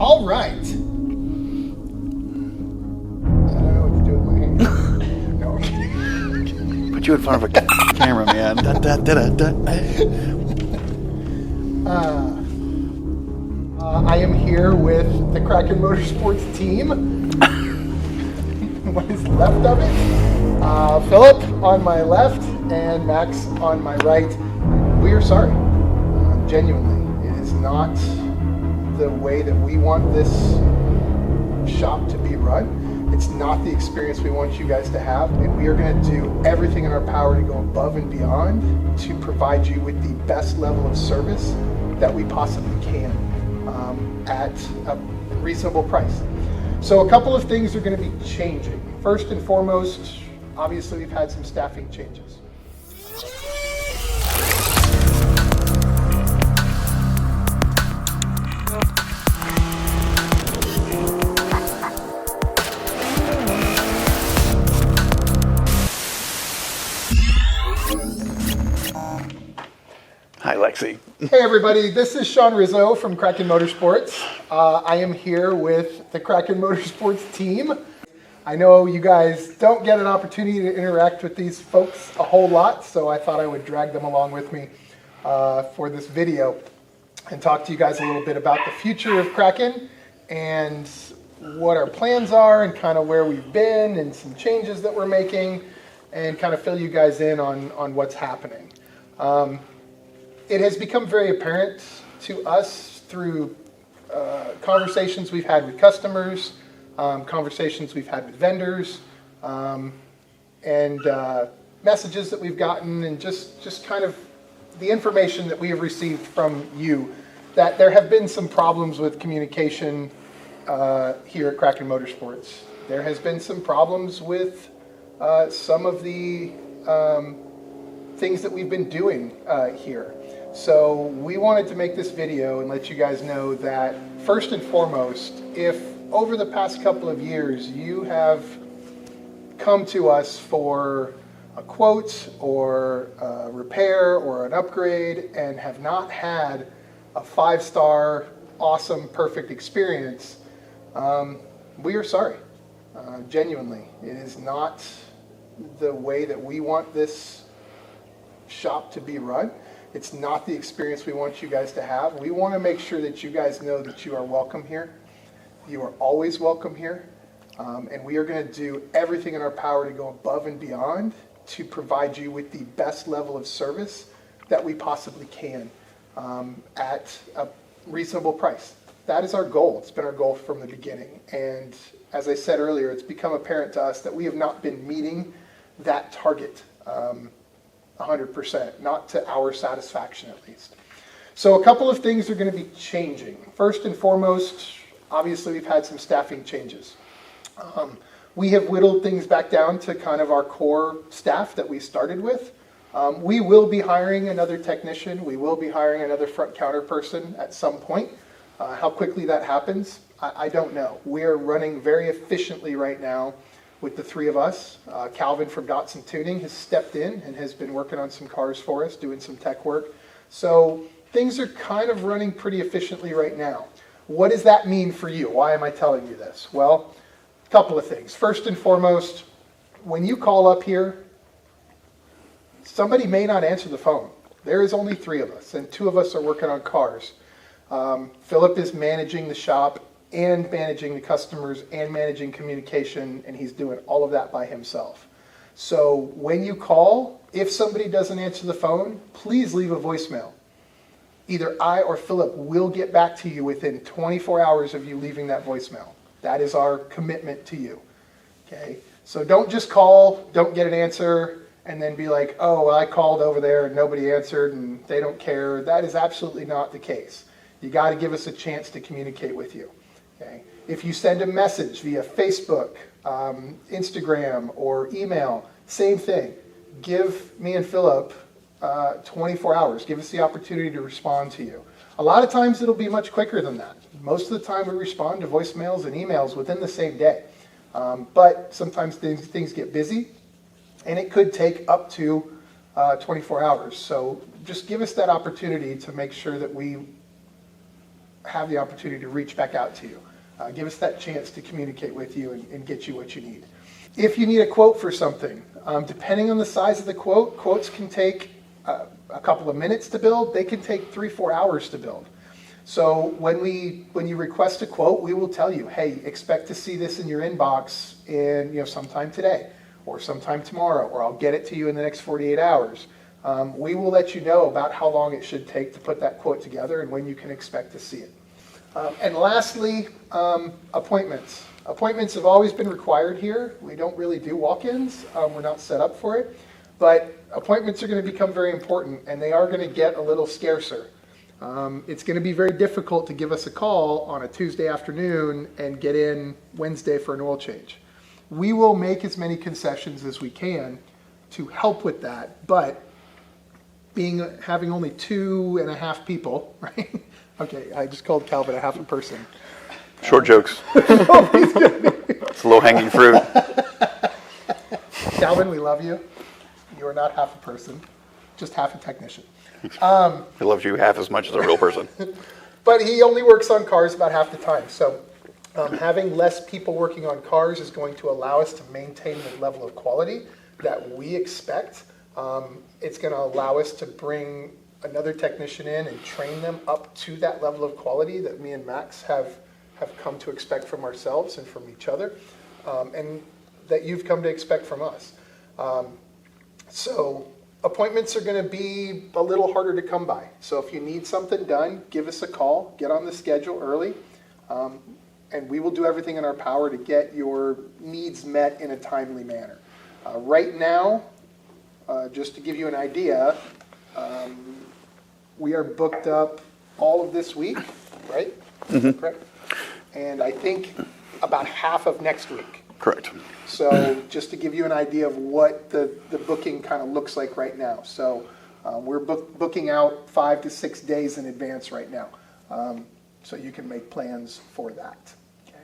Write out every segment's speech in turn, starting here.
All right. I don't know what to do with my hand. No. Put you in front of a camera, man. I am here with the Kraken Motorsports team. What is left of it? Philip on my left and Max on my right. We are sorry. Genuinely, it is not the way that we want this shop to be run. It's not the experience we want you guys to have, and we are going to do everything in our power to go above and beyond to provide you with the best level of service that we possibly can at a reasonable price. So a couple of things are going to be changing. First and foremost, obviously we've had some staffing changes. Hi, Lexi. Hey everybody, this is Sean Rizzo from Kraken Motorsports. I am here with the Kraken Motorsports team. I know you guys don't get an opportunity to interact with these folks a whole lot, so I thought I would drag them along with me for this video and talk to you guys a little bit about the future of Kraken and what our plans are and kind of where we've been and some changes that we're making and kind of fill you guys in on what's happening. It has become very apparent to us through conversations we've had with customers, conversations we've had with vendors, and messages that we've gotten, and just kind of the information that we have received from you, that there have been some problems with communication here at Kraken Motorsports. There has been some problems with some of the things that we've been doing here. So we wanted to make this video and let you guys know that first and foremost, if over the past couple of years you have come to us for a quote or a repair or an upgrade and have not had a 5-star, awesome, perfect experience, we are sorry. Genuinely, it is not the way that we want this shop to be run. It's not the experience we want you guys to have. We want to make sure that you guys know that you are welcome here. You are always welcome here. And we are going to do everything in our power to go above and beyond to provide you with the best level of service that we possibly can at a reasonable price. That is our goal. It's been our goal from the beginning. And as I said earlier, it's become apparent to us that we have not been meeting that target 100%, not to our satisfaction at least. So a couple of things are going to be changing. First and foremost, obviously we've had some staffing changes. We have whittled things back down to kind of our core staff that we started with. We will be hiring another technician. We will be hiring another front counter person at some point. How quickly that happens, I don't know. We're running very efficiently right now with the three of us. Calvin from Dotson Tuning has stepped in and has been working on some cars for us, doing some tech work. So things are kind of running pretty efficiently right now. What does that mean for you? Why am I telling you this? Well, a couple of things. First and foremost, when you call up here, somebody may not answer the phone. There is only 3 of us, and 2 of us are working on cars. Philip is managing the shop and managing the customers and managing communication, and he's doing all of that by himself. So when you call, if somebody doesn't answer the phone, please leave a voicemail. Either I or Philip will get back to you within 24 hours of you leaving that voicemail. That is our commitment to you. Okay? So don't just call, don't get an answer, and then be like, oh, well, I called over there and nobody answered and they don't care. That is absolutely not the case. You got to give us a chance to communicate with you. Okay. If you send a message via Facebook, Instagram, or email, same thing. Give me and Philip 24 hours. Give us the opportunity to respond to you. A lot of times it'll be much quicker than that. Most of the time we respond to voicemails and emails within the same day. But sometimes things get busy, and it could take up to 24 hours. So just give us that opportunity to make sure that we have the opportunity to reach back out to you. Give us that chance to communicate with you and get you what you need. If you need a quote for something, depending on the size of the quote, quotes can take a couple of minutes to build. They can take 3-4 hours to build. So when you request a quote, we will tell you, hey, expect to see this in your inbox in sometime today or sometime tomorrow, or I'll get it to you in the next 48 hours. We will let you know about how long it should take to put that quote together and when you can expect to see it. And lastly, appointments. Appointments have always been required here. We don't really do walk-ins. We're not set up for it. But appointments are going to become very important, and they are going to get a little scarcer. It's going to be very difficult to give us a call on a Tuesday afternoon and get in Wednesday for an oil change. We will make as many concessions as we can to help with that, but having only 2.5 people, right? Okay, I just called Calvin a half a person. Short jokes. It's low-hanging fruit. Calvin, we love you. You are not half a person, just half a technician. He loves you half as much as a real person. But he only works on cars about half the time. So having less people working on cars is going to allow us to maintain the level of quality that we expect. It's going to allow us to bring another technician in and train them up to that level of quality that me and Max have come to expect from ourselves and from each other, and that you've come to expect from us. So appointments are going to be a little harder to come by. So if you need something done, give us a call, get on the schedule early, and we will do everything in our power to get your needs met in a timely manner. Right now, just to give you an idea, we are booked up all of this week, right? Mm-hmm. Correct. And I think about half of next week. Correct. So just to give you an idea of what the booking kind of looks like right now. So we're booking out 5 to 6 days in advance right now. So you can make plans for that. Okay.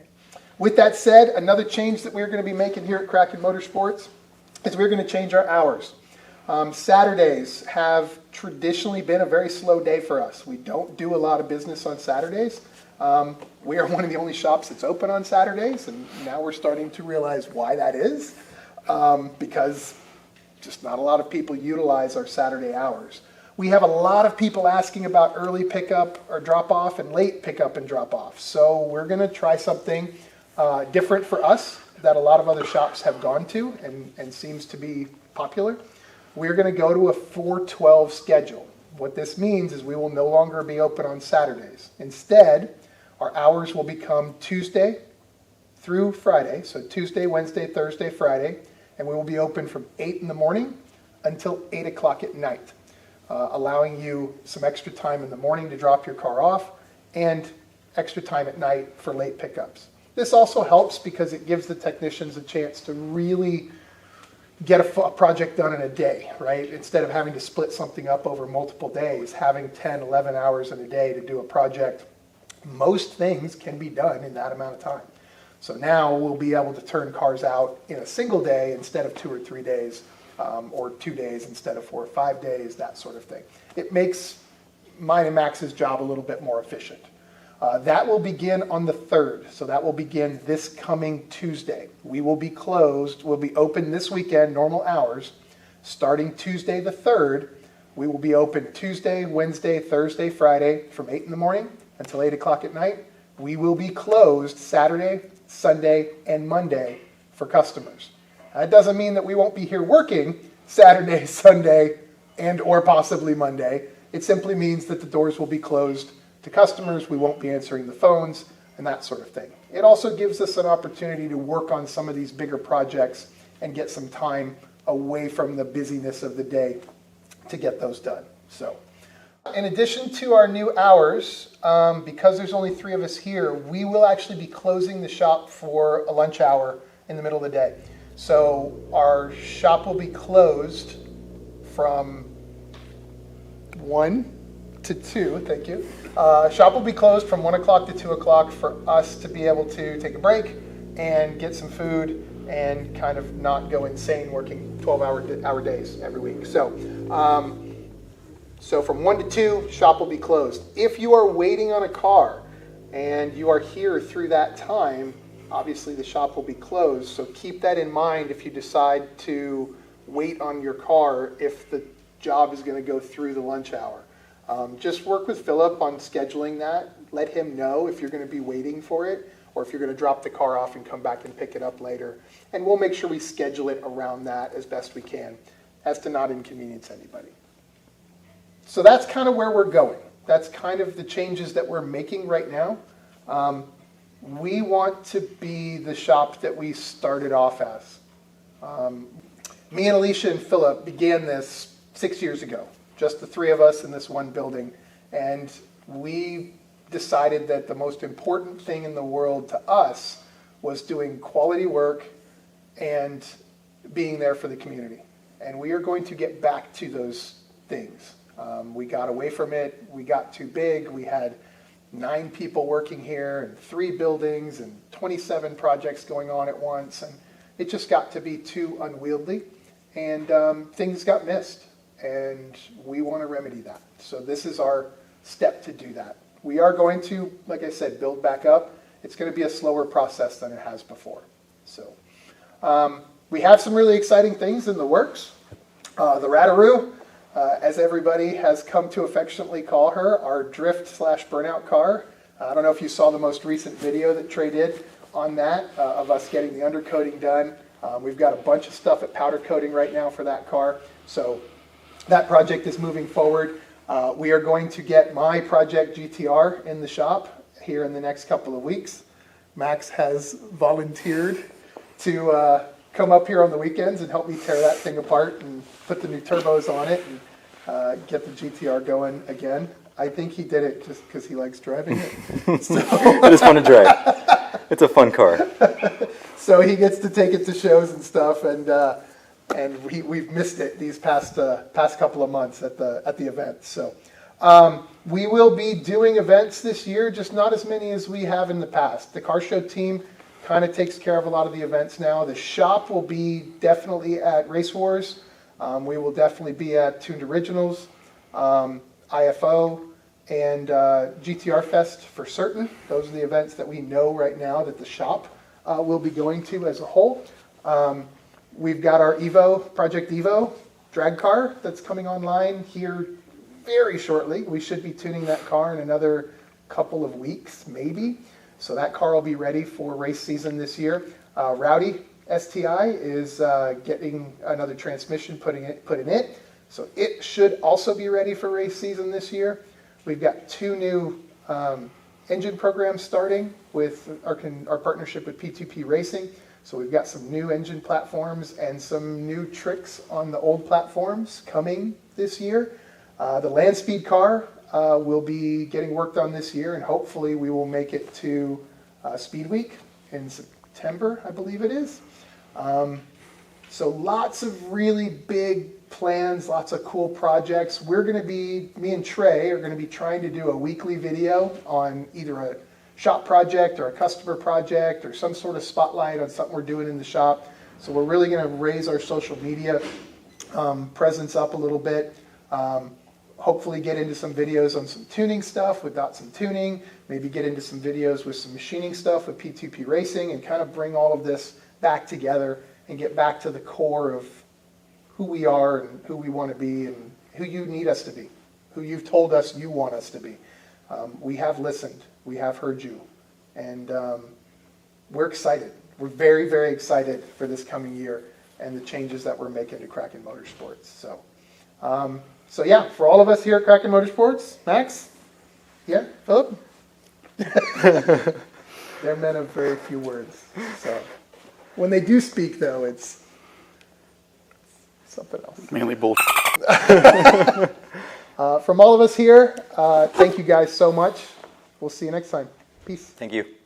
With that said, another change that we're going to be making here at Kraken Motorsports is we're going to change our hours. Saturdays have traditionally been a very slow day for us. We don't do a lot of business on Saturdays. We are one of the only shops that's open on Saturdays, and now we're starting to realize why that is, because just not a lot of people utilize our Saturday hours. We have a lot of people asking about early pickup or drop-off and late pickup and drop-off. So we're going to try something different for us that a lot of other shops have gone to and seems to be popular. We're going to go to a 4/12 schedule. What this means is we will no longer be open on Saturdays. Instead, our hours will become Tuesday through Friday, so Tuesday, Wednesday, Thursday, Friday, and we will be open from 8 in the morning until 8 o'clock at night, allowing you some extra time in the morning to drop your car off and extra time at night for late pickups. This also helps because it gives the technicians a chance to really get a project done in a day, right? Instead of having to split something up over multiple days, having 10, 11 hours in a day to do a project, most things can be done in that amount of time. So now we'll be able to turn cars out in a single day instead of 2 or 3 days, or 2 days instead of 4 or 5 days, that sort of thing. It makes mine and Max's job a little bit more efficient. That will begin on the 3rd, so that will begin this coming Tuesday. We will be closed, we'll be open this weekend, normal hours. Starting Tuesday the 3rd, we will be open Tuesday, Wednesday, Thursday, Friday from 8 in the morning until 8 o'clock at night. We will be closed Saturday, Sunday, and Monday for customers. That doesn't mean that we won't be here working Saturday, Sunday, and or possibly Monday. It simply means that the doors will be closed to customers, we won't be answering the phones, and that sort of thing. It also gives us an opportunity to work on some of these bigger projects and get some time away from the busyness of the day to get those done. So, in addition to our new hours, because there's only 3 of us here, we will actually be closing the shop for a lunch hour in the middle of the day. So our shop will be closed from 1 to 2, thank you. Shop will be closed from 1 o'clock to 2 o'clock for us to be able to take a break and get some food and kind of not go insane working 12-hour days every week. So from 1 to 2, shop will be closed. If you are waiting on a car and you are here through that time, obviously the shop will be closed. So keep that in mind if you decide to wait on your car if the job is going to go through the lunch hour. Just work with Philip on scheduling that. Let him know if you're going to be waiting for it or if you're going to drop the car off and come back and pick it up later. And we'll make sure we schedule it around that as best we can, as to not inconvenience anybody. So that's kind of where we're going. That's kind of the changes that we're making right now. We want to be the shop that we started off as. Me and Alicia and Philip began this 6 years ago, just the three of us in this one building. And we decided that the most important thing in the world to us was doing quality work and being there for the community. And we are going to get back to those things. We got away from it. We got too big. We had 9 people working here and 3 buildings and 27 projects going on at once. And it just got to be too unwieldy. And things got missed. And we want to remedy that. So this is our step to do that. We are going to, like I said, build back up. It's going to be a slower process than it has before. So we have some really exciting things in the works. The Rataroo, as everybody has come to affectionately call her, our drift/burnout car. I don't know if you saw the most recent video that Trey did on that, of us getting the undercoating done. We've got a bunch of stuff at powder coating right now for that car. So that project is moving forward. We are going to get my Project GTR in the shop here in the next couple of weeks. Max has volunteered to come up here on the weekends and help me tear that thing apart and put the new turbos on it and get the GTR going again. I think he did it just because he likes driving it. I just want to drive. It's a fun car. So he gets to take it to shows and stuff, and we've missed it these past couple of months at the event. So we will be doing events this year, just not as many as we have in the past. The car show team kind of takes care of a lot of the events now. The shop will be definitely at Race Wars. We will definitely be at Tuned Originals, IFO, and GTR Fest for certain. Those are the events that we know right now that the shop will be going to as a whole. We've got our Evo, Project Evo drag car that's coming online here very shortly. We should be tuning that car in another couple of weeks, maybe. So that car will be ready for race season this year. Rowdy STI is getting another transmission put in it. So it should also be ready for race season this year. We've got 2 new engine programs starting with our partnership with P2P Racing. So we've got some new engine platforms and some new tricks on the old platforms coming this year. The land speed car will be getting worked on this year, and hopefully we will make it to Speed Week in September, I believe it is. So lots of really big plans, lots of cool projects. Me and Trey are going to be trying to do a weekly video on either a shop project or a customer project or some sort of spotlight on something we're doing in the shop. So we're really going to raise our social media presence up a little bit. Hopefully get into some videos on some tuning stuff with Datsun Tuning, maybe get into some videos with some machining stuff with P2P Racing, and kind of bring all of this back together and get back to the core of who we are and who we want to be and who you need us to be, who you've told us you want us to be. We have listened. We have heard you. And we're excited. We're very, very excited for this coming year and the changes that we're making to Kraken Motorsports. So yeah, for all of us here at Kraken Motorsports, Max? Yeah, Philip? They're men of very few words. So when they do speak, though, it's something else. Mainly bullshit. From all of us here, thank you guys so much. We'll see you next time. Peace. Thank you.